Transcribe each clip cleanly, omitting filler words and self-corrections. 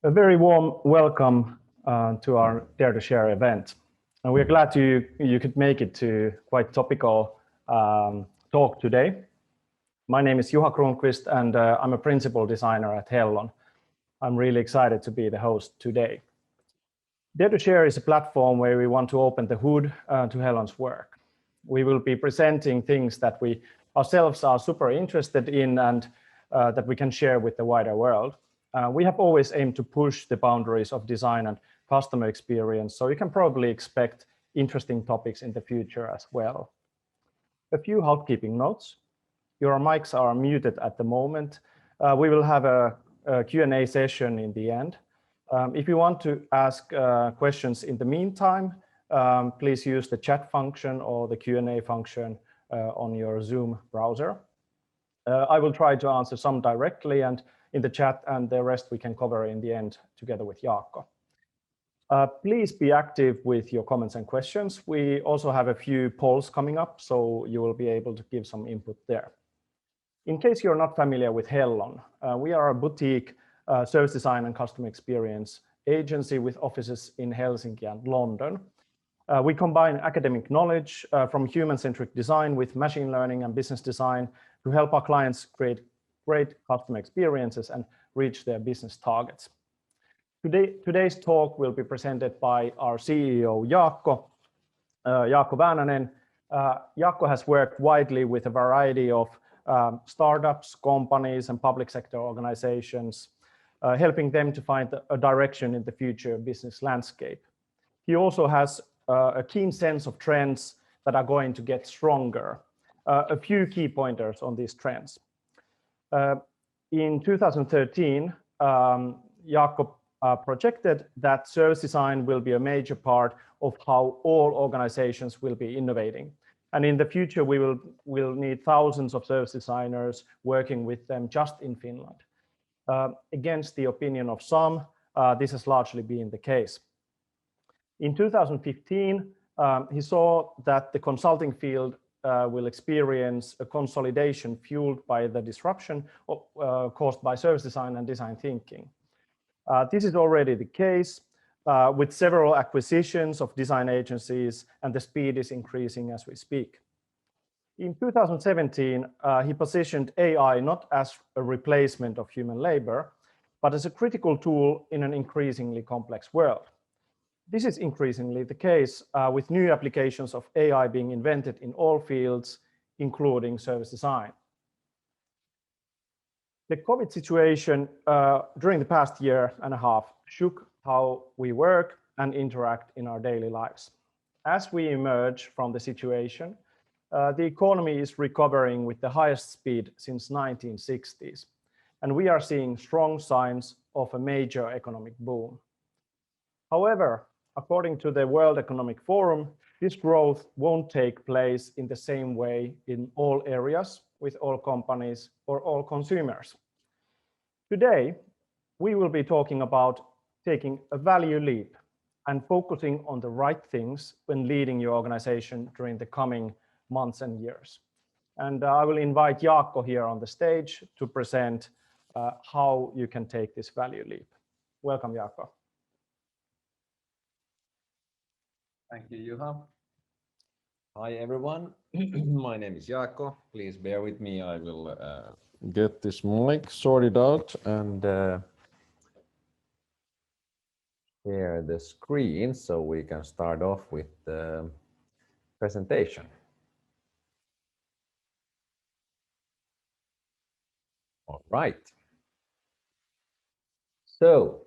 A very warm welcome to our Dare to Share event. And we're glad you could make it to quite topical talk today. My name is Juha Kronqvist and I'm a principal designer at Hellon. I'm really excited to be the host today. Dare to Share is a platform where we want to open the hood to Hellon's work. We will be presenting things that we ourselves are super interested in and that we can share with the wider world. We have always aimed to push the boundaries of design and customer experience, so you can probably expect interesting topics in the future as well. A few housekeeping notes. Your mics are muted at the moment. We will have a Q&A session in the end. If you want to ask questions in the meantime, please use the chat function or the Q&A function on your Zoom browser. I will try to answer some directly and in the chat, and the rest we can cover in the end together with Jaakko. Please be active with your comments and questions. We also have a few polls coming up, so you will be able to give some input there. In case you're not familiar with Hellon, we are a boutique service design and customer experience agency with offices in Helsinki and London. We combine academic knowledge from human-centric design with machine learning and business design to help our clients create great customer experiences and reach their business targets. Today's talk will be presented by our CEO, Jaakko Wäänänen. Jaakko has worked widely with a variety of startups, companies, and public sector organizations, helping them to find a direction in the future business landscape. He also has a keen sense of trends that are going to get stronger. A few key pointers on these trends. In 2013, Jaakko projected that service design will be a major part of how all organizations will be innovating. And in the future, we'll need thousands of service designers working with them just in Finland. Against the opinion of some, this has largely been the case. In 2015, he saw that the consulting field will experience a consolidation fueled by the disruption caused by service design and design thinking. This is already the case with several acquisitions of design agencies, and the speed is increasing as we speak. In 2017, he positioned AI not as a replacement of human labor, but as a critical tool in an increasingly complex world. This is increasingly the case with new applications of AI being invented in all fields, including service design. The COVID situation during the past year and a half shook how we work and interact in our daily lives. As we emerge from the situation, the economy is recovering with the highest speed since 1960s, and we are seeing strong signs of a major economic boom. However, according to the World Economic Forum, this growth won't take place in the same way in all areas, with all companies or all consumers. Today, we will be talking about taking a value leap and focusing on the right things when leading your organization during the coming months and years. And I will invite Jaakko here on the stage to present how you can take this value leap. Welcome, Jaakko. Thank you, Juha. Hi, everyone. My name is Jaakko. Please bear with me. I will get this mic sorted out and share the screen so we can start off with the presentation. All right. So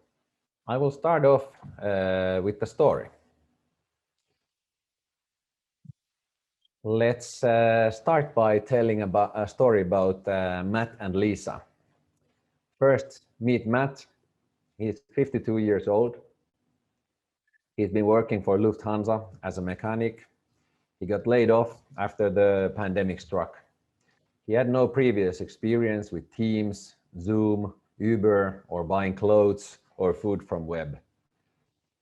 I will start off with the story. Let's start by telling about a story about Matt and Lisa. First, meet Matt. He's 52 years old. He's been working for Lufthansa as a mechanic. He got laid off after the pandemic struck. He had no previous experience with Teams, Zoom, Uber, or buying clothes or food from web.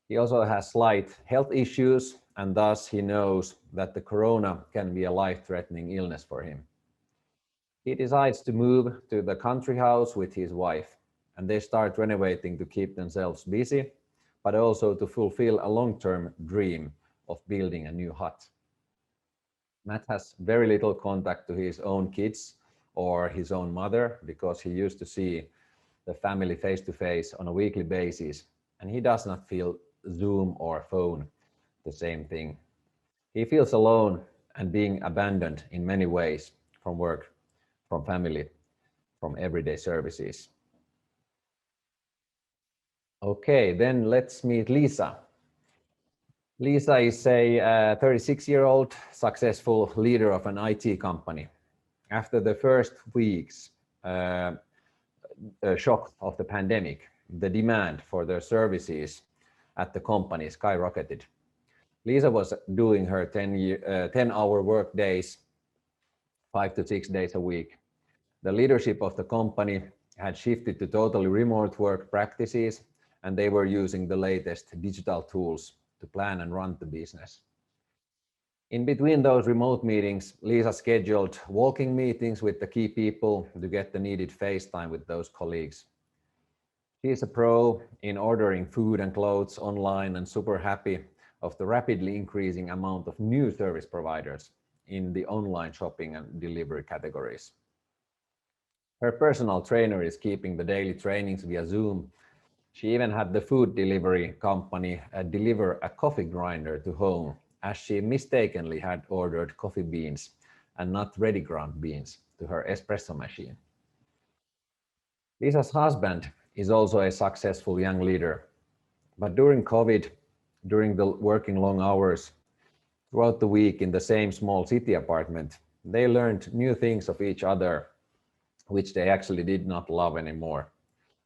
He also has slight health issues, and thus he knows that the corona can be a life-threatening illness for him. He decides to move to the country house with his wife, and they start renovating to keep themselves busy, but also to fulfill a long-term dream of building a new hut. Matt has very little contact to his own kids or his own mother because he used to see the family face to face on a weekly basis, and he does not feel Zoom or phone the same thing. He feels alone and being abandoned in many ways, from work, from family, from everyday services. Okay, then let's meet Lisa. Lisa is a 36-year-old successful leader of an IT company. After the first weeks shock of the pandemic, the demand for their services at the company skyrocketed. Lisa was doing her 10-hour work days, 5 to 6 days a week. The leadership of the company had shifted to totally remote work practices, and they were using the latest digital tools to plan and run the business. In between those remote meetings, Lisa scheduled walking meetings with the key people to get the needed face time with those colleagues. She is a pro in ordering food and clothes online and super happy of the rapidly increasing amount of new service providers in the online shopping and delivery categories. Her personal trainer is keeping the daily trainings via Zoom. She even had the food delivery company deliver a coffee grinder to home, as she mistakenly had ordered coffee beans and not ready ground beans to her espresso machine. Lisa's husband is also a successful young leader, but during COVID, during the working long hours, throughout the week in the same small city apartment, they learned new things of each other, which they actually did not love anymore,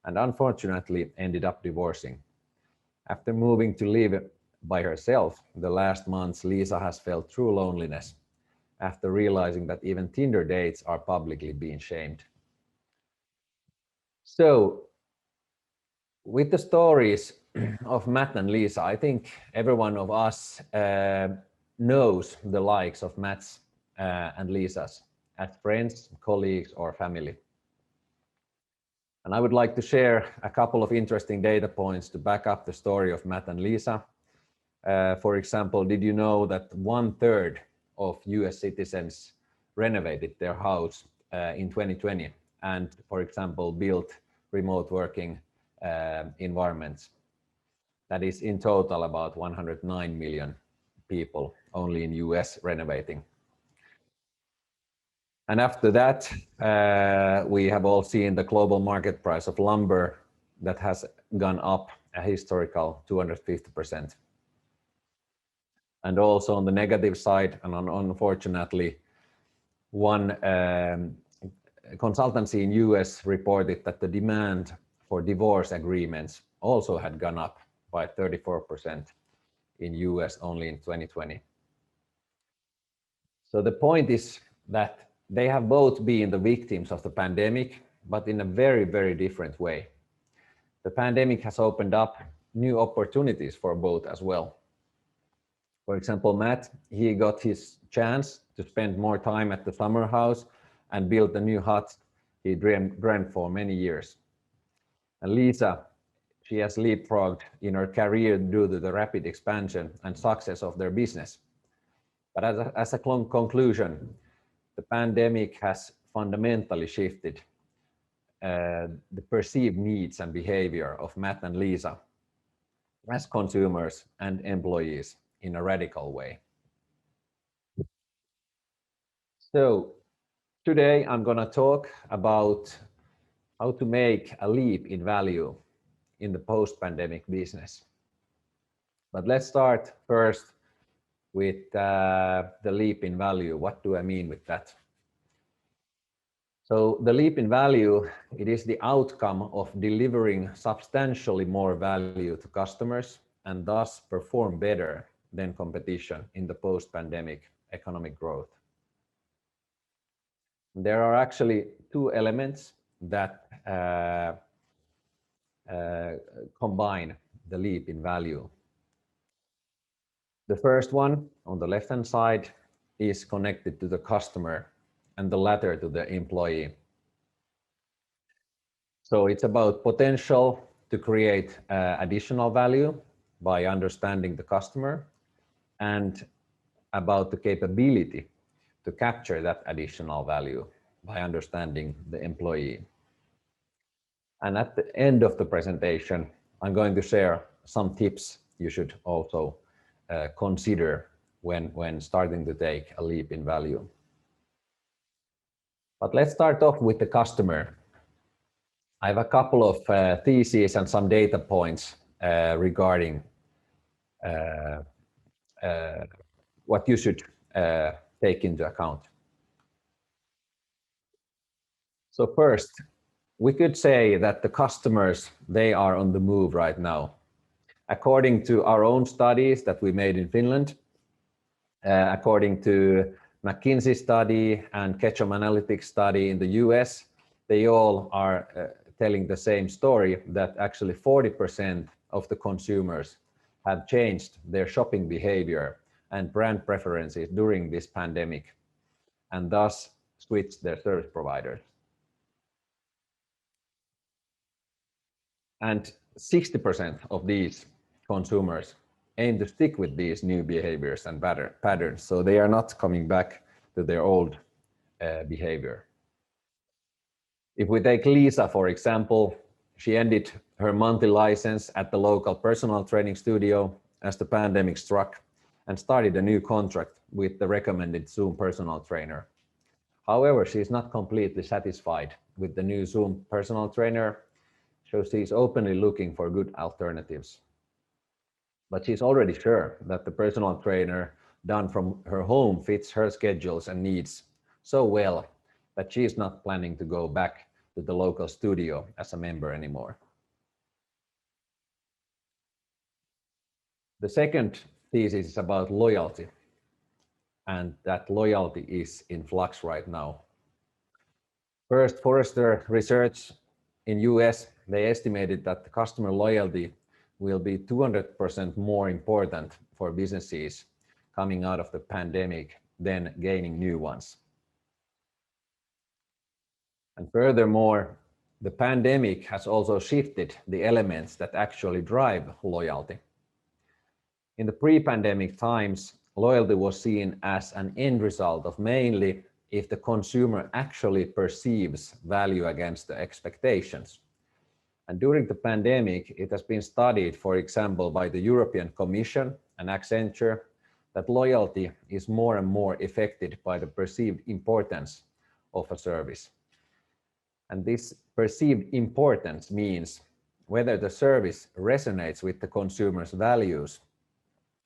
and unfortunately ended up divorcing. After moving to live by herself the last months, Lisa has felt true loneliness after realizing that even Tinder dates are publicly being shamed. So, with the stories of Matt and Lisa, I think every one of us knows the likes of Matt's and Lisa's as friends, colleagues, or family. And I would like to share a couple of interesting data points to back up the story of Matt and Lisa. For example, did you know that 1/3 of US citizens renovated their house in 2020 and, for example, built remote working environments? That is in total about 109 million people only in US renovating. And after that, we have all seen the global market price of lumber that has gone up a historical 250%. And also on the negative side, and unfortunately, one consultancy in US reported that the demand for divorce agreements also had gone up by 34% in US only in 2020. So the point is that they have both been the victims of the pandemic, but in a very, very different way. The pandemic has opened up new opportunities for both as well. For example, Matt, he got his chance to spend more time at the summer house and build a new hut he dreamed for many years. And Lisa, she has leapfrogged in her career due to the rapid expansion and success of their business. But as a conclusion, the pandemic has fundamentally shifted the perceived needs and behavior of Matt and Lisa as consumers and employees in a radical way. So today I'm going to talk about how to make a leap in value in the post-pandemic business. But let's start first with the leap in value. What do I mean with that? So the leap in value, it is the outcome of delivering substantially more value to customers and thus perform better than competition in the post-pandemic economic growth. There are actually two elements that combine the leap in value. The first one on the left-hand side is connected to the customer and the latter to the employee. So it's about potential to create additional value by understanding the customer, and about the capability to capture that additional value by understanding the employee. And at the end of the presentation, I'm going to share some tips you should also consider when starting to take a leap in value. But let's start off with the customer. I have a couple of theses and some data points regarding what you should take into account. So first, we could say that the customers, they are on the move right now. According to our own studies that we made in Finland, according to McKinsey study and Ketchum Analytics study in the US, they all are telling the same story, that actually 40% of the consumers have changed their shopping behavior and brand preferences during this pandemic, and thus switched their service providers. And 60% of these consumers aim to stick with these new behaviors and patterns, so they are not coming back to their old behavior. If we take Lisa, for example, she ended her monthly license at the local personal training studio as the pandemic struck, and started a new contract with the recommended Zoom personal trainer. However, she is not completely satisfied with the new Zoom personal trainer, so she is openly looking for good alternatives. But she's already sure that the personal trainer done from her home fits her schedules and needs so well that she is not planning to go back to the local studio as a member anymore. The second thesis is about loyalty, and that loyalty is in flux right now. First, Forrester research in US, they estimated that the customer loyalty will be 200% more important for businesses coming out of the pandemic than gaining new ones. And furthermore, the pandemic has also shifted the elements that actually drive loyalty. In the pre-pandemic times, loyalty was seen as an end result of mainly if the consumer actually perceives value against the expectations. And during the pandemic, it has been studied, for example, by the European Commission and Accenture, that loyalty is more and more affected by the perceived importance of a service. And this perceived importance means whether the service resonates with the consumer's values,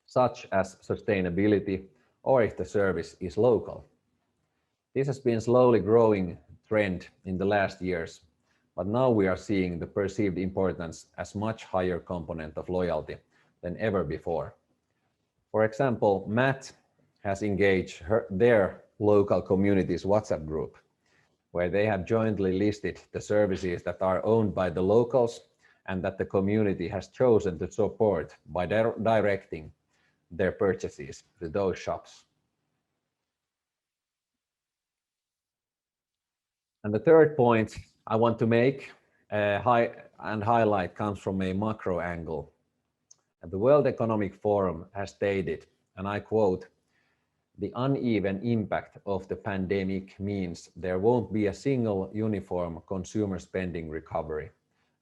such as sustainability, or if the service is local. This has been slowly growing trend in the last years, but now we are seeing the perceived importance as much higher component of loyalty than ever before. For example, Matt has engaged their local community's WhatsApp group, where they have jointly listed the services that are owned by the locals and that the community has chosen to support by directing their purchases to those shops. And the third point I want to make highlight comes from a macro angle. And the World Economic Forum has stated, and I quote, "The uneven impact of the pandemic means there won't be a single uniform consumer spending recovery.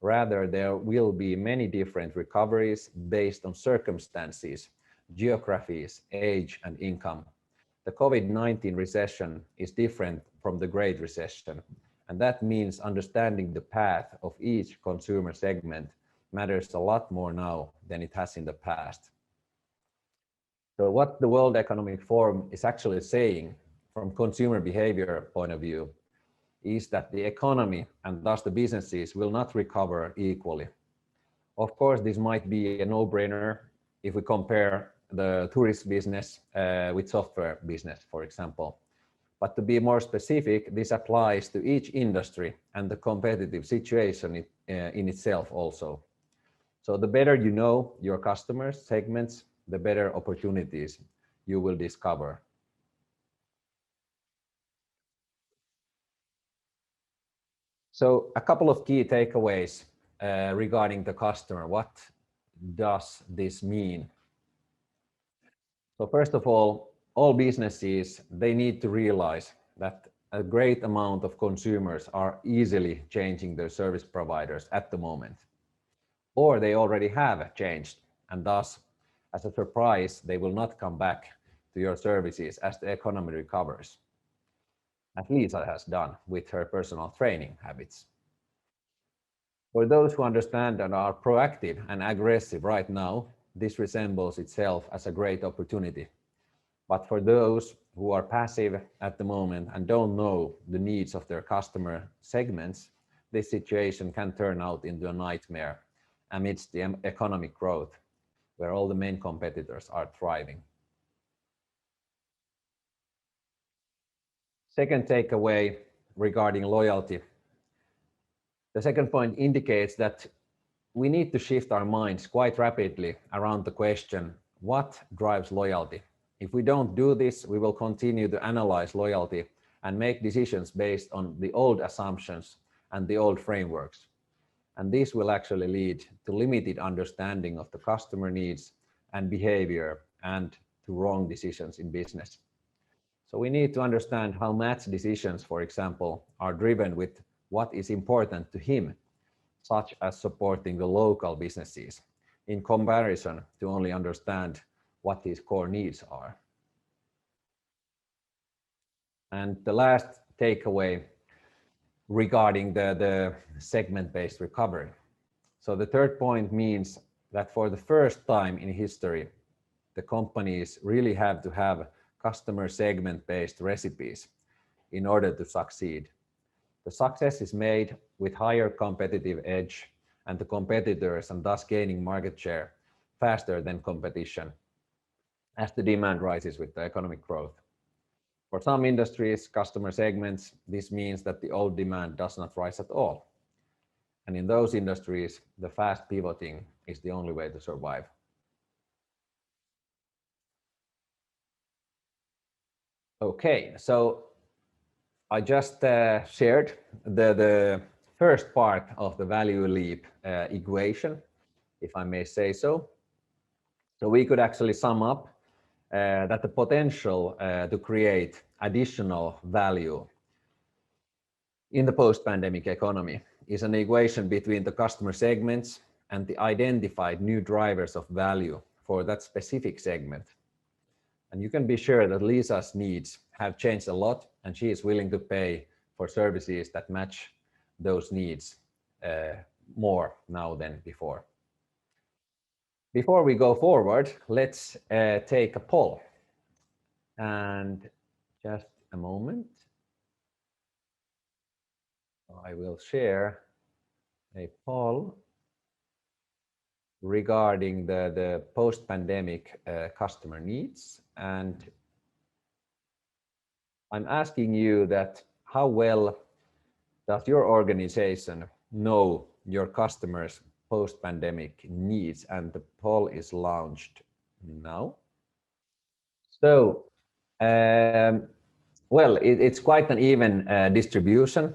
Rather, there will be many different recoveries based on circumstances, geographies, age, and income. The COVID-19 recession is different from the Great Recession, and that means understanding the path of each consumer segment matters a lot more now than it has in the past." So what the World Economic Forum is actually saying from consumer behavior point of view is that the economy and thus the businesses will not recover equally. Of course, this might be a no-brainer if we compare the tourist business with software business, for example. But to be more specific, this applies to each industry and the competitive situation in itself also. So the better you know your customers' segments, the better opportunities you will discover. So a couple of key takeaways regarding the customer. What does this mean? So first of all businesses, they need to realize that a great amount of consumers are easily changing their service providers at the moment, or they already have changed, and thus, as a surprise, they will not come back to your services as the economy recovers, as Lisa has done with her personal training habits. For those who understand and are proactive and aggressive right now, this resembles itself as a great opportunity. But for those who are passive at the moment and don't know the needs of their customer segments, this situation can turn out into a nightmare amidst the economic growth, where all the main competitors are thriving. Second takeaway regarding loyalty. The second point indicates that we need to shift our minds quite rapidly around the question, what drives loyalty? If we don't do this, we will continue to analyze loyalty and make decisions based on the old assumptions and the old frameworks. And this will actually lead to limited understanding of the customer needs and behavior and to wrong decisions in business. So we need to understand how Matt's decisions, for example, are driven with what is important to him, such as supporting the local businesses, in comparison to only understand what his core needs are. And the last takeaway regarding the segment-based recovery. So the third point means that for the first time in history, the companies really have to have customer segment-based recipes in order to succeed. The success is made with higher competitive edge and the competitors, and thus gaining market share faster than competition as the demand rises with the economic growth. For some industries, customer segments, this means that the old demand does not rise at all. And in those industries, the fast pivoting is the only way to survive. Okay, so I just shared the first part of the value leap equation, if I may say so. So we could actually sum up that the potential to create additional value in the post-pandemic economy is an equation between the customer segments and the identified new drivers of value for that specific segment. And you can be sure that Lisa's needs have changed a lot, and she is willing to pay for services that match those needs more now than before. Before we go forward, let's take a poll. And just a moment, I will share a poll regarding the post-pandemic customer needs. And I'm asking you that how well does your organization know your customers' post-pandemic needs? And the poll is launched now. So, well, it's quite an even distribution.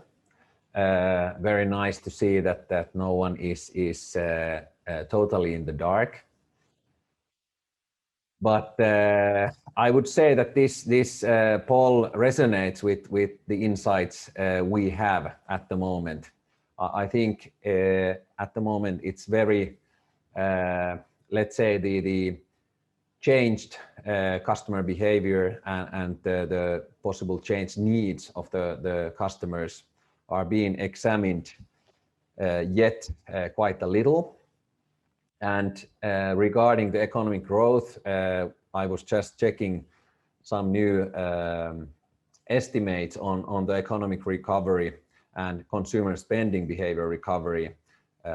Very nice to see that no one is totally in the dark. But I would say that this poll resonates with the insights we have at the moment. I think at the moment it's very, let's say, the changed customer behavior and the possible changed needs of the customers are being examined yet quite a little. And regarding the economic growth, I was just checking some new estimates on the economic recovery and consumer spending behavior recovery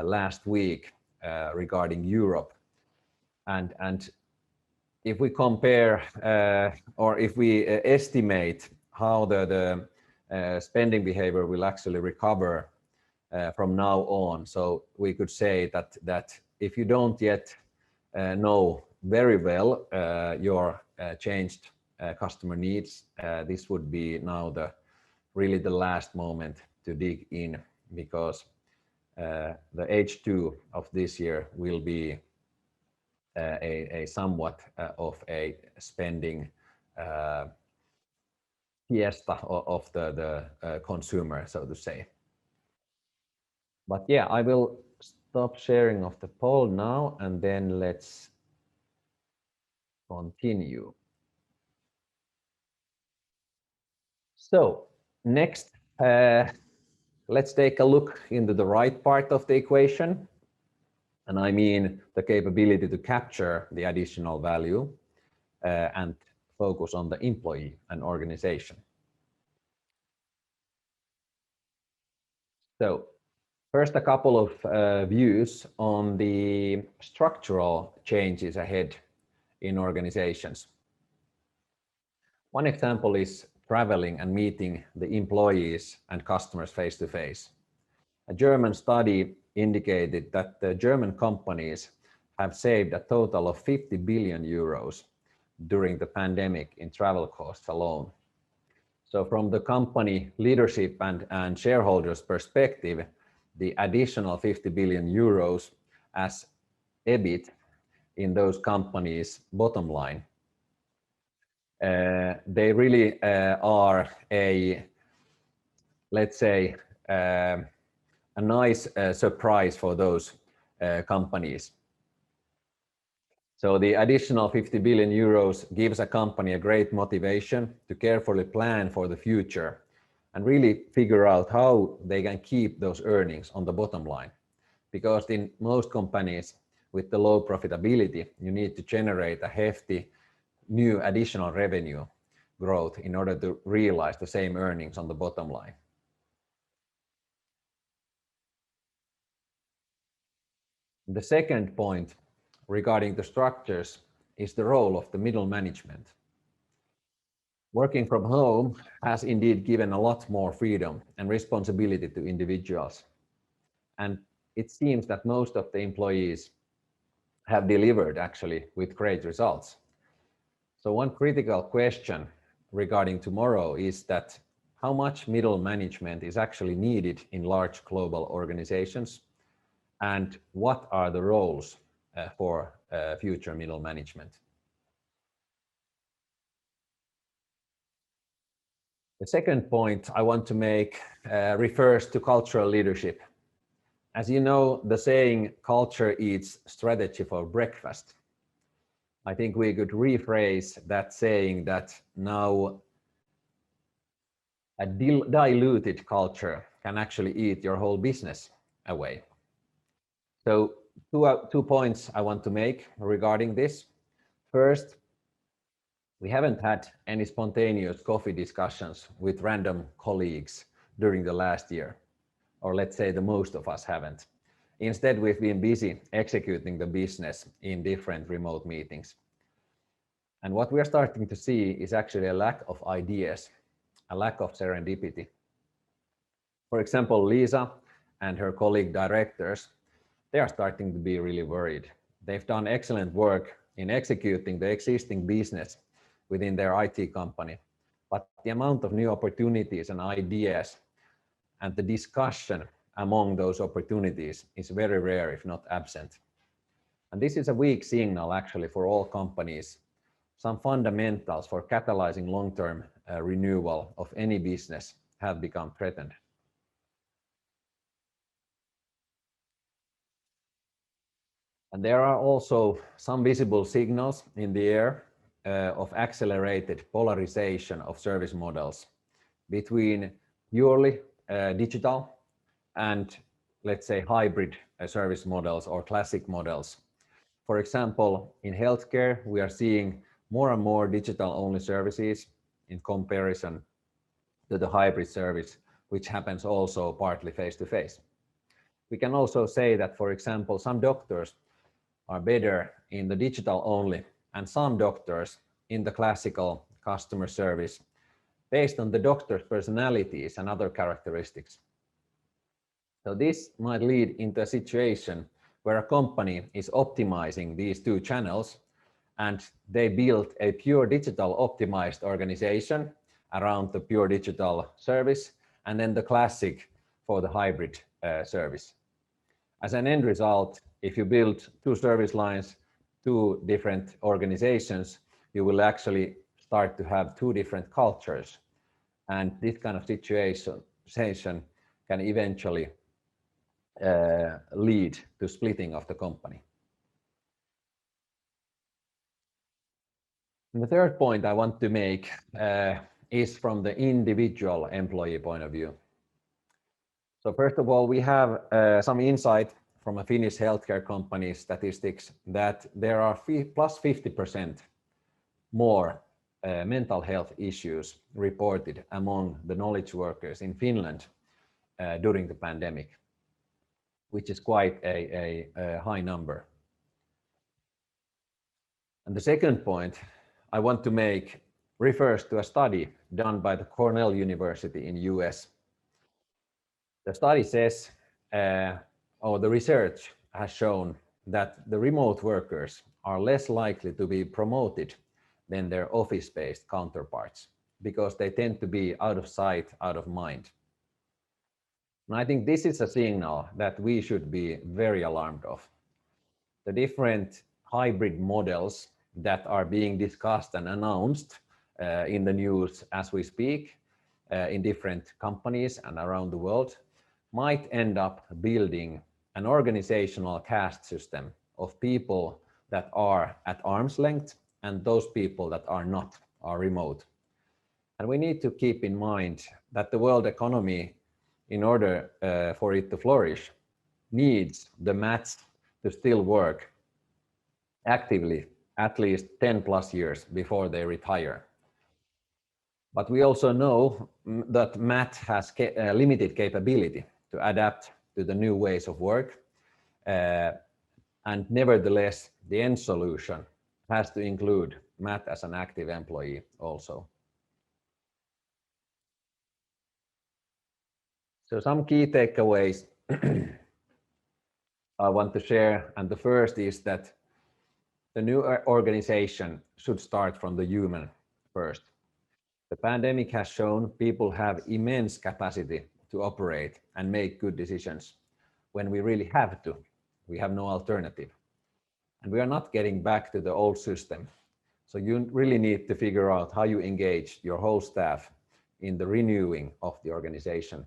last week regarding Europe. And if we compare or if we estimate how the spending behavior will actually recover from now on, so we could say that if you don't yet know very well your changed customer needs, this would be now really the last moment to dig in because the H2 of this year will be a somewhat of a spending fiesta of the consumer, so to say. But yeah, I will stop sharing of the poll now, and then let's continue. So next, let's take a look into the right part of the equation. And I mean the capability to capture the additional value and focus on the employee and organization. So first, a couple of views on the structural changes ahead in organizations. One example is traveling and meeting the employees and customers face to face. A German study indicated that the German companies have saved a total of 50 billion euros during the pandemic in travel costs alone. So from the company leadership and shareholders' perspective, the additional 50 billion euros as EBIT in those companies' bottom line, they really are a, let's say, a nice surprise for those companies. So the additional 50 billion euros gives a company a great motivation to carefully plan for the future and really figure out how they can keep those earnings on the bottom line. Because in most companies with the low profitability, you need to generate a hefty new additional revenue growth in order to realize the same earnings on the bottom line. The second point regarding the structures is the role of the middle management. Working from home has indeed given a lot more freedom and responsibility to individuals. And it seems that most of the employees have delivered actually with great results. So one critical question regarding tomorrow is that how much middle management is actually needed in large global organizations, and what are the roles for future middle management? The second point I want to make refers to cultural leadership. As you know, the saying, culture eats strategy for breakfast. I think we could rephrase that saying that now a diluted culture can actually eat your whole business away. So two points I want to make regarding this. First, we haven't had any spontaneous coffee discussions with random colleagues during the last year, or let's say the most of us haven't. Instead, we've been busy executing the business in different remote meetings. And what we're starting to see is actually a lack of ideas, a lack of serendipity. For example, Lisa and her colleague directors, they are starting to be really worried. They've done excellent work in executing the existing business within their IT company, but the amount of new opportunities and ideas and the discussion among those opportunities is very rare, if not absent. And this is a weak signal actually for all companies. Some fundamentals for catalyzing long-term renewal of any business have become threatened. And there are also some visible signals in the air of accelerated polarization of service models between purely digital and, let's say, hybrid service models or classic models. For example, in healthcare, we are seeing more and more digital-only services in comparison to the hybrid service, which happens also partly face-to-face. We can also say that, for example, some doctors are better in the digital-only and some doctors in the classical customer service based on the doctor's personalities and other characteristics. So this might lead into a situation where a company is optimizing these two channels and they build a pure digital optimized organization around the pure digital service, and then the classic for the hybrid service. As an end result, if you build two service lines, two different organizations, you will actually start to have two different cultures. And this kind of situation can eventually lead to splitting of the company. And the third point I want to make is from the individual employee point of view. So first of all, we have some insight from a Finnish healthcare company statistics that there are plus 50% more mental health issues reported among the knowledge workers in Finland during the pandemic, which is quite a high number. And the second point I want to make refers to a study done by the Cornell University in US. The study says, or the research has shown that the remote workers are less likely to be promoted than their office-based counterparts because they tend to be out of sight, out of mind. And I think this is a signal that we should be very alarmed of. The different hybrid models that are being discussed and announced in the news as we speak in different companies and around the world might end up building an organizational caste system of people that are at arm's length and those people that are not, are remote. And we need to keep in mind that the world economy, in order for it to flourish, needs the mats to still work actively at least 10 plus years before they retire. But we also know that MAT has limited capability to adapt to the new ways of work. And nevertheless, the end solution has to include MAT as an active employee also. So some key takeaways I want to share, and the first is that the new organization should start from the human first. The pandemic has shown people have immense capacity to operate and make good decisions when we really have to. We have no alternative. And we are not getting back to the old system. So you really need to figure out how you engage your whole staff in the renewing of the organization.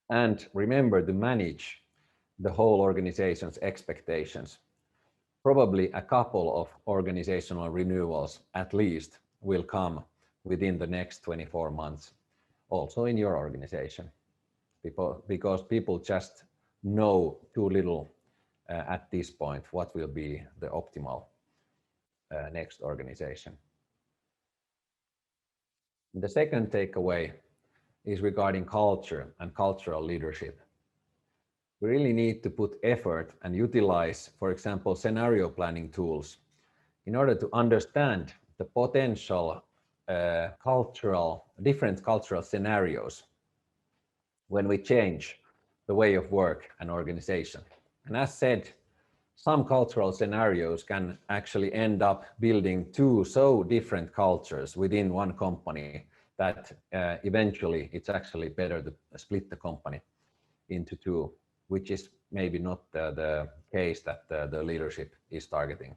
And remember to manage the whole organization's expectations. Probably a couple of organizational renewals at least will come within the next 24 months, also in your organization, because people just know too little at this point what will be the optimal next organization. The second takeaway is regarding culture and cultural leadership. We really need to put effort and utilize, for example, scenario planning tools in order to understand the potential different cultural scenarios when we change the way of work and organization. And as said, some cultural scenarios can actually end up building two so different cultures within one company that eventually it's actually better to split the company into two, which is maybe not the case that the leadership is targeting.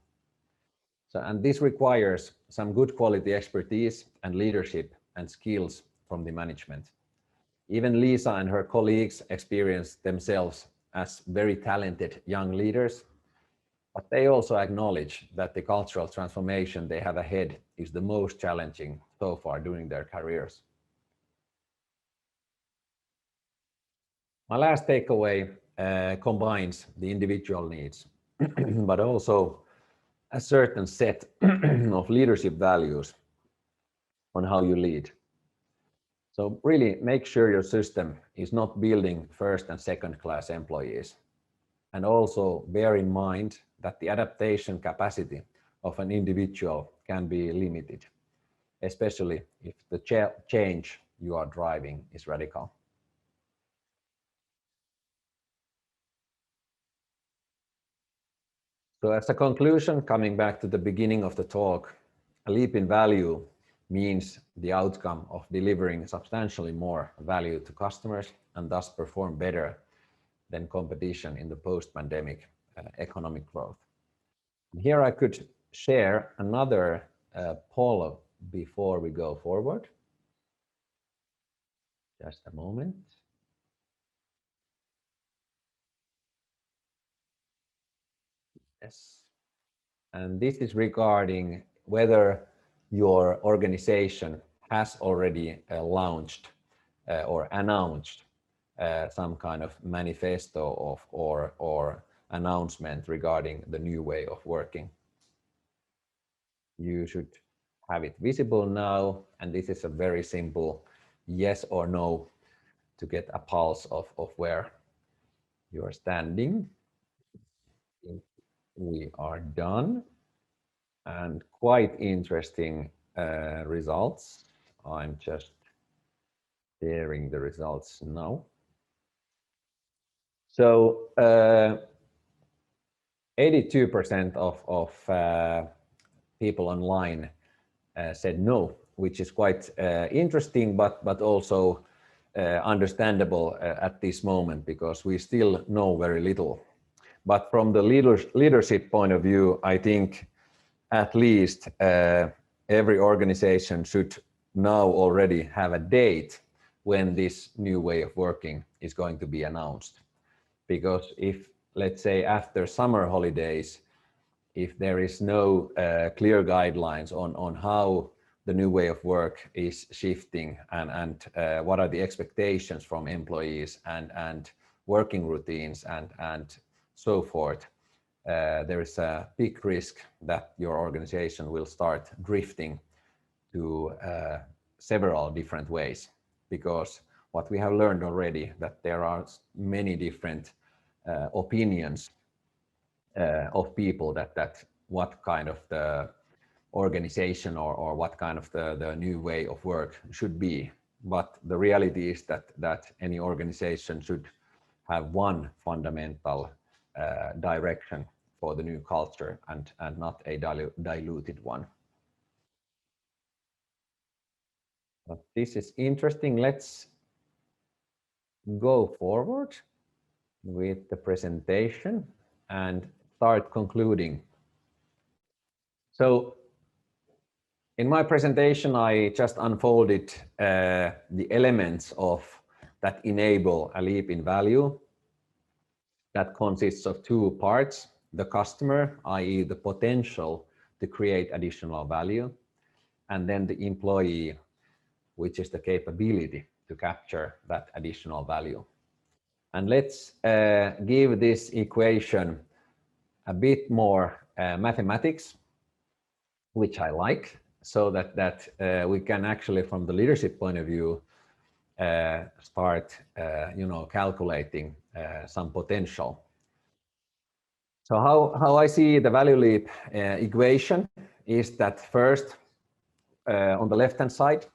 So, and this requires some good quality expertise and leadership and skills from the management. Even Lisa and her colleagues experience themselves as very talented young leaders, but they also acknowledge that the cultural transformation they have ahead is the most challenging so far during their careers. My last takeaway combines the individual needs, but also a certain set of leadership values on how you lead. So really make sure your system is not building first and second class employees. And also bear in mind that the adaptation capacity of an individual can be limited, especially if the change you are driving is radical. So as a conclusion, coming back to the beginning of the talk, a leap in value means the outcome of delivering substantially more value to customers and thus perform better than competition in the post-pandemic economic growth. Here I could share another poll before we go forward. Just a moment. Yes. And this is regarding whether your organization has already launched or announced some kind of manifesto or announcement regarding the new way of working. You should have it visible now, and this is a very simple yes or no to get a pulse of where you are standing. We are done, and quite interesting results. I'm just sharing the results now. So 82% of people online said no, which is quite interesting, but also understandable at this moment, because we still know very little. But from the leadership point of view, I think at least every organization should now already have a date when this new way of working is going to be announced. Because if, let's say, after summer holidays, if there is no clear guidelines on how the new way of work is shifting and what are the expectations from employees and working routines and so forth, there is a big risk that your organization will start drifting to several different ways, because what we have learned already, that there are many different opinions of people that what kind of the organization or what kind of the new way of work should be. But the reality is that any organization should have one fundamental direction for the new culture and not a diluted one. But this is interesting. Let's go forward with the presentation and start concluding. So in my presentation, I just unfolded the elements of that enable a leap in value. That consists of two parts: the customer, i.e. the potential to create additional value, and then the employee, which is the capability to capture that additional value. And let's give this equation a bit more mathematics, which I like, so that we can actually, from the leadership point of view, start calculating some potential. So how I see the value leap equation is that first, on the left hand side,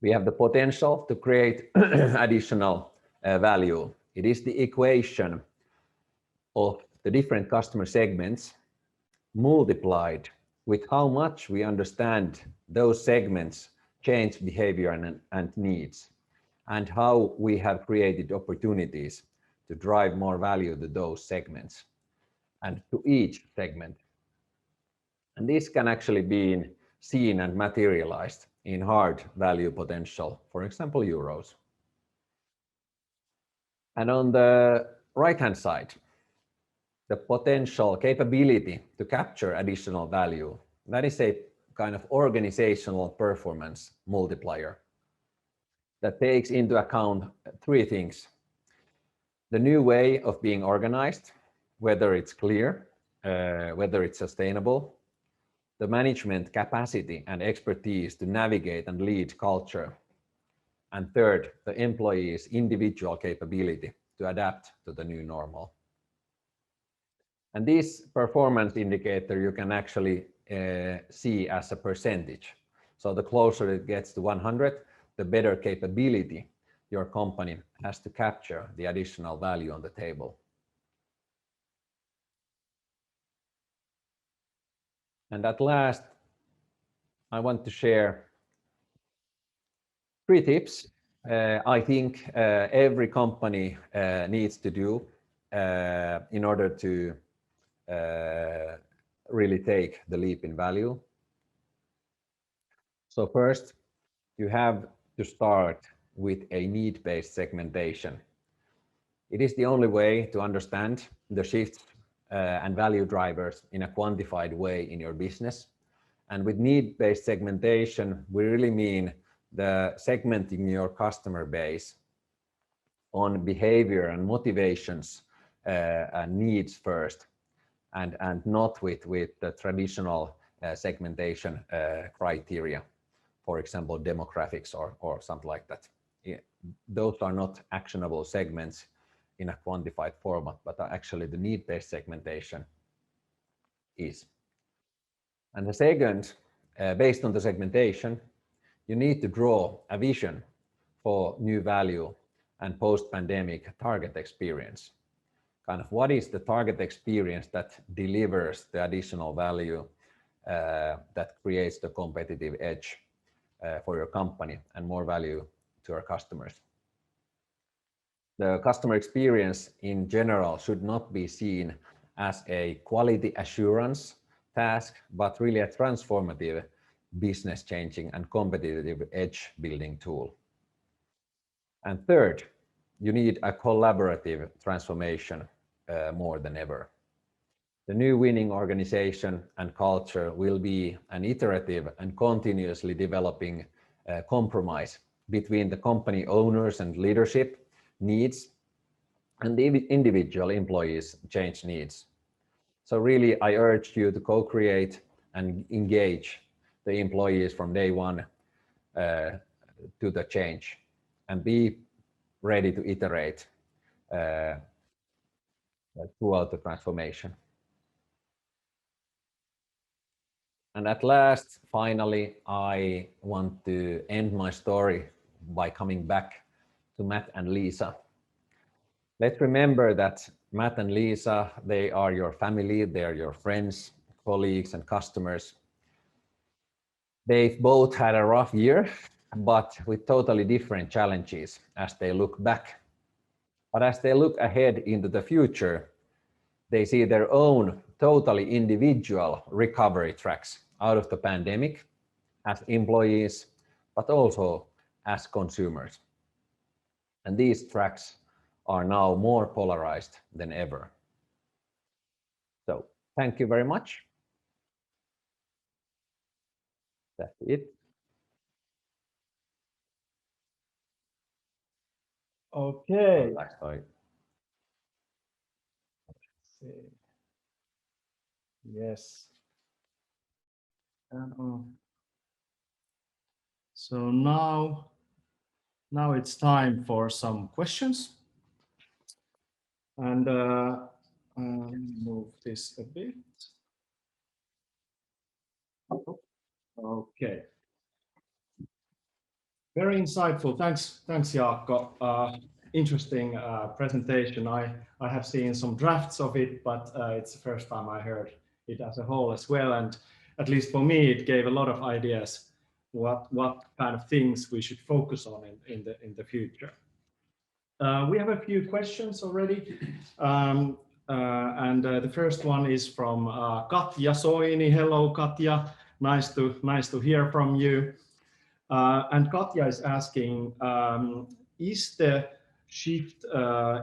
we have the potential to create additional value. It is the equation of the different customer segments multiplied with how much we understand those segments change behavior and needs, and how we have created opportunities to drive more value to those segments and to each segment. And this can actually be seen and materialized in hard value potential, for example, euros. And on the right-hand side, the potential capability to capture additional value, that is a kind of organizational performance multiplier that takes into account three things: the new way of being organized, whether it's clear, whether it's sustainable, the management capacity and expertise to navigate and lead culture, and third, the employee's individual capability to adapt to the new normal. And this performance indicator you can actually see as a percentage. So the closer it gets to 100, the better capability your company has to capture the additional value on the table. And at last, I want to share 3 tips I think every company needs to do in order to really take the leap in value. So first, you have to start with a need-based segmentation. It is the only way to understand the shifts and value drivers in a quantified way in your business. And with need-based segmentation, we really mean the segmenting your customer base on behavior and motivations and needs first, and not with the traditional segmentation criteria, for example, demographics or something like that. Those are not actionable segments in a quantified format, but actually the need-based segmentation is. And the second, based on the segmentation, you need to draw a vision for new value and post-pandemic target experience. Kind of what is the target experience that delivers the additional value that creates the competitive edge for your company and more value to our customers. The customer experience in general should not be seen as a quality assurance task, but really a transformative business changing and competitive edge building tool. And third, you need a collaborative transformation more than ever. The new winning organization and culture will be an iterative and continuously developing compromise between the company owners and leadership needs and the individual employees' change needs. So really, I urge you to co-create and engage the employees from day one to the change, and be ready to iterate throughout the transformation. And at last, finally, I want to end my story by coming back to Matt and Lisa. Let's remember that Matt and Lisa, they are your family, they're your friends, colleagues, and customers. They've both had a rough year, but with totally different challenges as they look back. But as they look ahead into the future, they see their own totally individual recovery tracks out of the pandemic as employees, but also as consumers. And these tracks are now more polarized than ever. So thank you very much. That's it. Okay. Yes. So now it's time for some questions. And move this a bit. Okay. Very insightful. Thanks, Jaakko. Interesting presentation. I have seen some drafts of it, but it's the first time I heard it as a whole as well. And at least for me, it gave a lot of ideas what kind of things we should focus on in the future. We have a few questions already. And the first one is from Katja Soini. Hello, Katja. Nice to hear from you. And Katja is asking, is the shift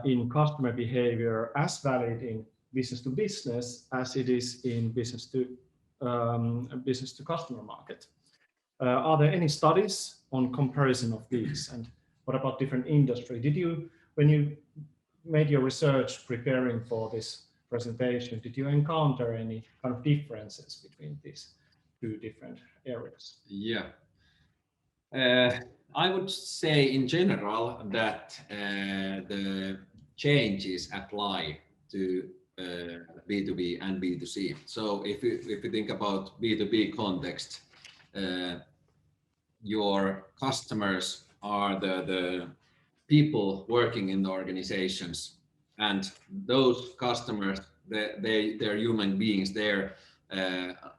in customer behavior as valid in business to business as it is in business to customer market? Are there any studies on comparison of these? And what about different industry? When you made your research preparing for this presentation, did you encounter any kind of differences between these two different areas? Yeah. I would say in general that the changes apply to B2B and B2C. So if you think about B2B context, your customers are the people working in the organizations, and those customers, they're human beings there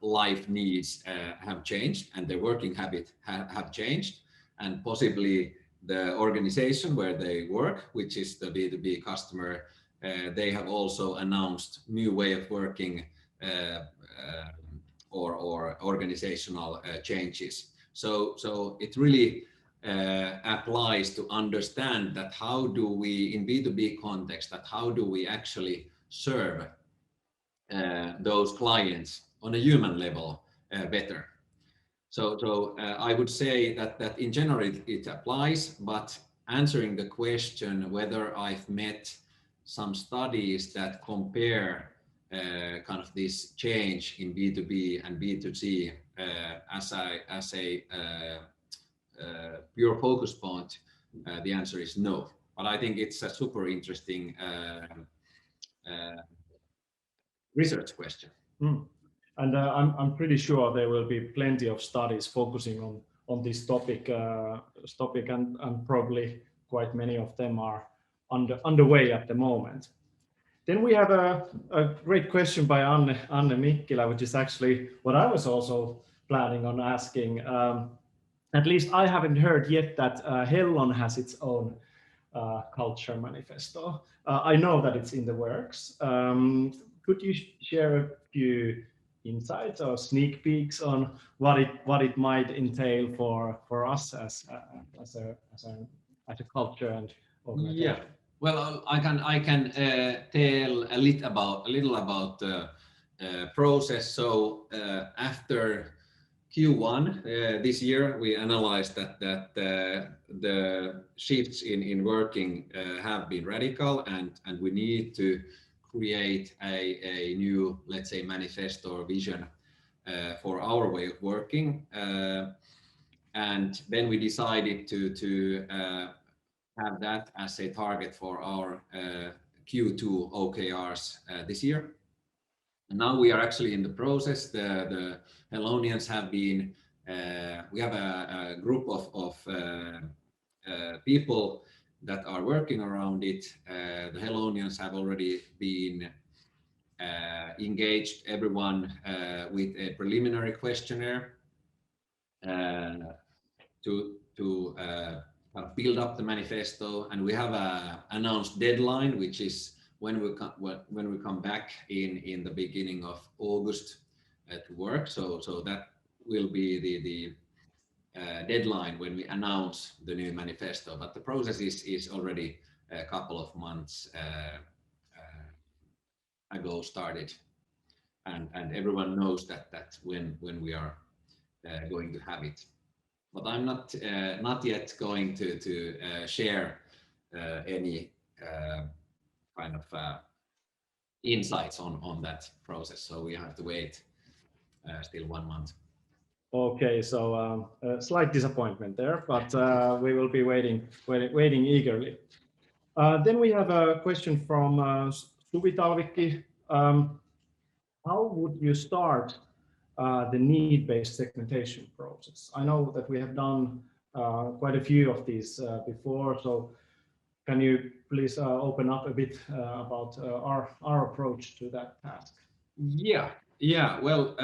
life needs have changed and their working habit have changed, and possibly the organization where they work, which is the B2B customer, they have also announced new way of working or organizational changes. So it really applies to understand that how do we, in B2B context, that how do we actually serve those clients on a human level better. So I would say that in general it applies, but answering the question whether I've met some studies that compare kind of this change in B2B and B2C as a pure focus point, the answer is no. But I think it's a super interesting research question. And I'm pretty sure there will be plenty of studies focusing on this topic, and probably quite many of them are underway at the moment. Then we have a great question by Anne Mikkilä, which is actually what I was also planning on asking. At least I haven't heard yet that Hellon has its own culture manifesto. I know that it's in the works. Could you share a few insights or sneak peeks on what it might entail for us as a culture and organization? Yeah. Well, I can tell a little about the process. So after Q1 this year, we analyzed that the shifts in working have been radical, and we need to create a new, let's say, manifesto or vision for our way of working. And then we decided to have that as a target for our Q2 OKRs this year. And now we are actually in the process. The Hellonians have been, we have a group of people that are working around it. The Hellonians have already been engaged everyone with a preliminary questionnaire to build up the manifesto, and we have a announced deadline, which is when we come back in the beginning of August to work. So that will be the deadline when we announce the new manifesto. But the process is already a couple of months ago started, and everyone knows that when we are going to have it. But I'm not yet going to share any kind of insights on that process. So we have to wait still 1 month. Okay, so a slight disappointment there, but we will be waiting eagerly. Then we have a question from Suvi Talvikki. How would you start the need-based segmentation process? I know that we have done quite a few of these before, so can you please open up a bit about our approach to that task? Yeah. Well,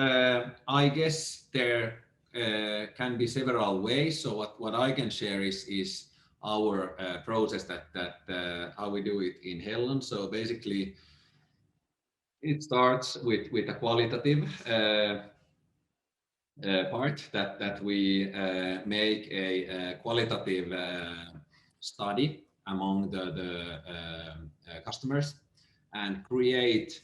I guess there can be several ways. So what I can share is our process that how we do it in Hellon. So basically, it starts with a qualitative part that we make a qualitative study among the customers and create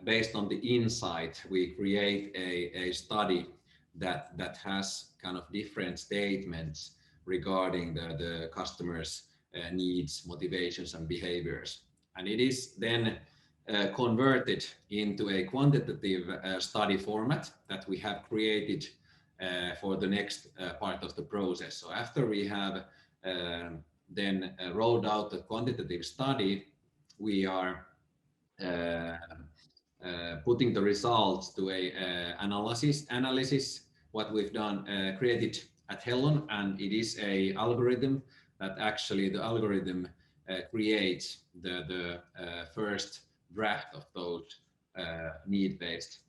based on the insight, we create a study that has kind of different statements regarding the customers' needs, motivations, and behaviors. And it is then converted into a quantitative study format that we have created for the next part of the process. So after we have then rolled out the quantitative study, we are putting the results to a analysis what we've done created at Hellon, and it is a algorithm that actually the algorithm creates the first draft of those need-based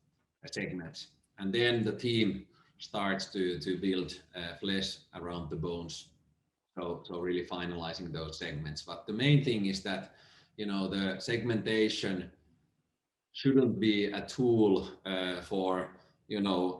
segments. And then the team starts to build flesh around the bones. So really finalizing those segments. But the main thing is that, you know, the segmentation shouldn't be a tool for, you know,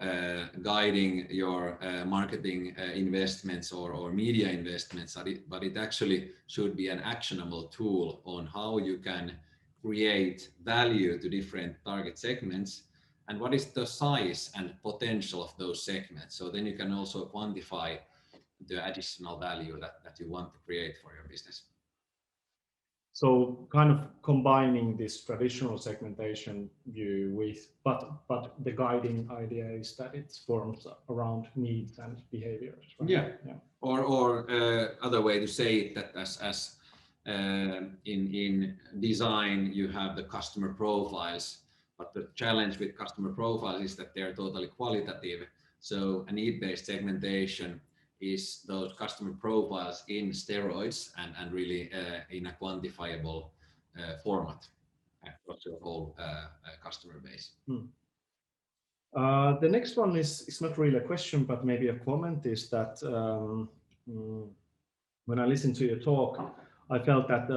guiding your marketing investments or media investments, but it actually should be an actionable tool on how you can create value to different target segments and what is the size and potential of those segments. So then you can also quantify the additional value that you want to create for your business. So kind of combining this traditional segmentation view with, but the guiding idea is that it forms around needs and behaviors. Right? Yeah. Or other way to say it, that as in design you have the customer profiles, but the challenge with customer profiles is that they're totally qualitative. So a need-based segmentation is those customer profiles in steroids and really in a quantifiable format across your whole customer base. The next one is not really a question, but maybe a comment, is that when I listened to your talk, I felt that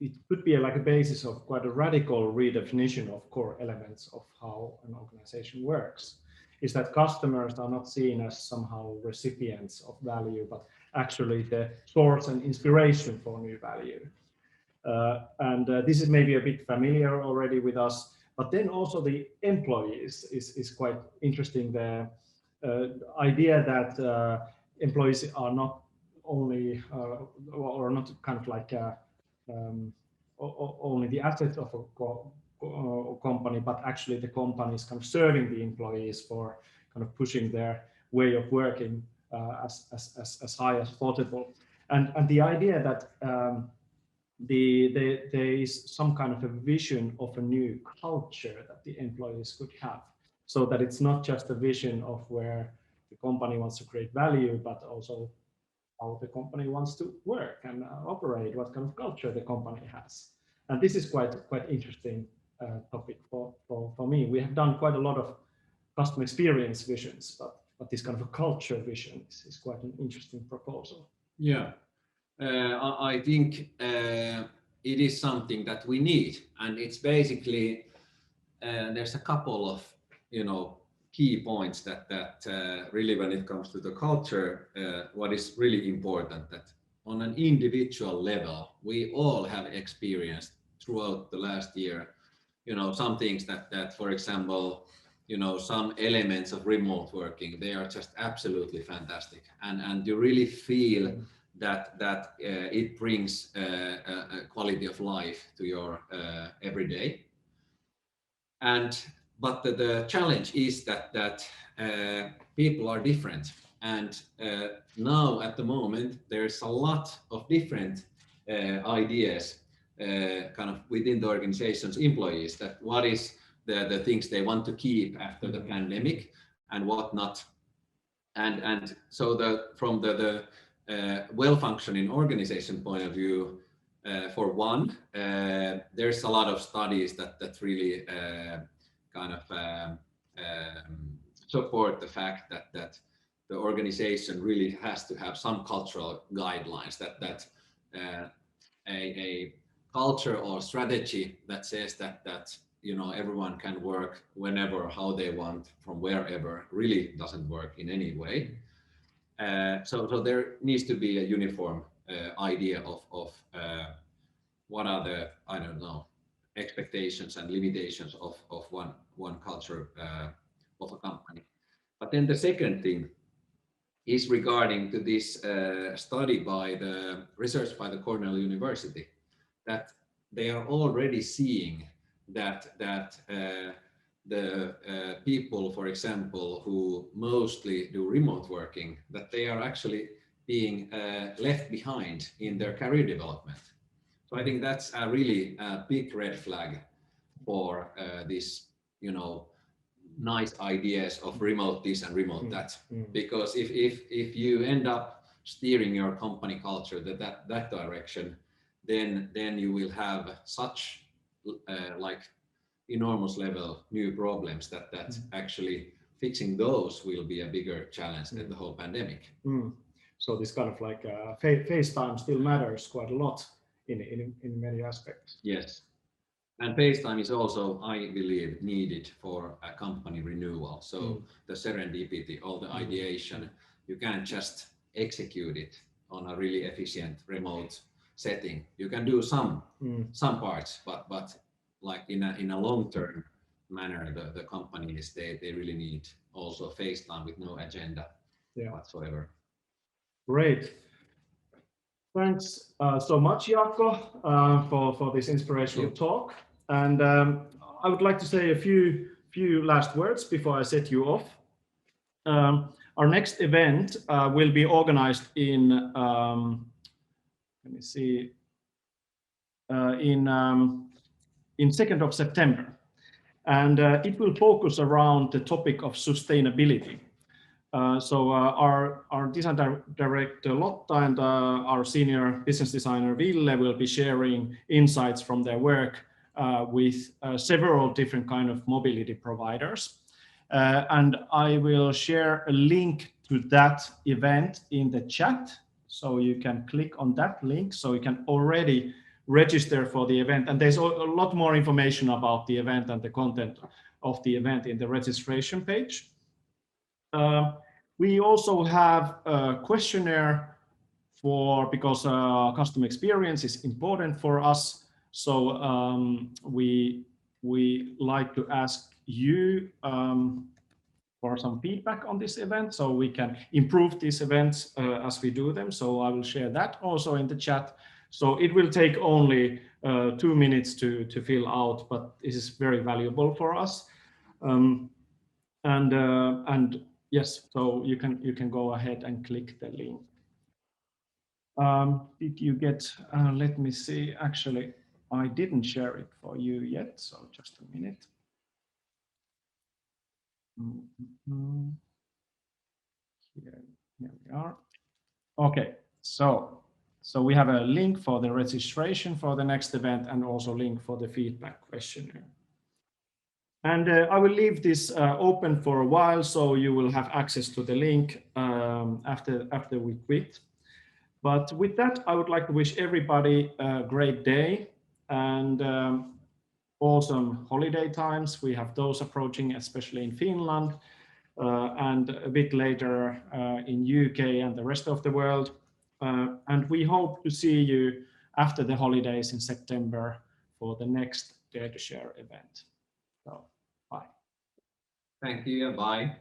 it could be like a basis of quite a radical redefinition of core elements of how an organization works. Is that customers are not seen as somehow recipients of value, but actually the source and inspiration for new value. This is maybe a bit familiar already with us, but then also the employees is quite interesting. The idea that employees are not only or not kind of like only the assets of a company, but actually the company is kind of serving the employees for kind of pushing their way of working as high as possible. And the idea that there is some kind of a vision of a new culture that the employees could have, so that it's not just a vision of where the company wants to create value, but also how the company wants to work and operate, what kind of culture the company has. And this is quite interesting topic for me. We have done quite a lot of customer experience visions, but this kind of a culture vision is quite an interesting proposal. Yeah, I think it is something that we need, and it's basically there's a couple of, you know, key points that really, when it comes to the culture, what is really important, that on an individual level we all have experienced throughout the last year, you know, some things that for example, you know, some elements of remote working, they are just absolutely fantastic, and you really feel that it brings a quality of life to your everyday. But the challenge is that people are different, and now at the moment there's a lot of different ideas kind of within the organization's employees, that what is the things they want to keep after the pandemic and what not. And so from the well-functioning organization point of view, for one, there's a lot of studies that really kind of support the fact that the organization really has to have some cultural guidelines, that a culture or strategy that says that you know, everyone can work whenever, how they want, from wherever, really doesn't work in any way. So there needs to be a uniform idea of what are the, I don't know, expectations and limitations of one culture of a company. But then the second thing is regarding to this study by the research by the Cornell University, that they are already seeing that the people, for example, who mostly do remote working, that they are actually being left behind in their career development. So I think that's a really big red flag for this, you know, nice ideas of remote this and remote that. Because if you end up steering your company culture that direction, then you will have such like, enormous level new problems that actually fixing those will be a bigger challenge than the whole pandemic. So this kind of like FaceTime still matters quite a lot in many aspects. Yes. And FaceTime is also, I believe, needed for a company renewal. So the serendipity, all the ideation, you can't just execute it on a really efficient remote setting. You can do some parts, but like in a long-term manner, the companies they really need also FaceTime with no agenda whatsoever. Great. Thanks so much, Jaakko, for this inspirational talk. And I would like to say a few last words before I set you off. Our next event will be organized in, let me see, in 2nd of September. And it will focus around the topic of sustainability. So our design director Lotta and our senior business designer Ville will be sharing insights from their work with several different kind of mobility providers. And I will share a link to that event in the chat. So you can click on that link so you can already register for the event. And there's a lot more information about the event and the content of the event in the registration page. We also have a questionnaire because customer experience is important for us. So we like to ask you for some feedback on this event so we can improve these events as we do them. So I will share that also in the chat. So it will take only 2 minutes to fill out, but this is very valuable for us. And yes, so you can go ahead and click the link. Did you get, let me see, actually, I didn't share it for you yet, so just a minute. Here we are. Okay, so we have a link for the registration for the next event and also link for the feedback questionnaire. And I will leave this open for a while, so you will have access to the link after we quit. But with that, I would like to wish everybody a great day and awesome holiday times. We have those approaching, especially in Finland, and a bit later in UK and the rest of the world. And we hope to see you after the holidays in September for the next Dare to Share event. So, bye. Thank you. Bye.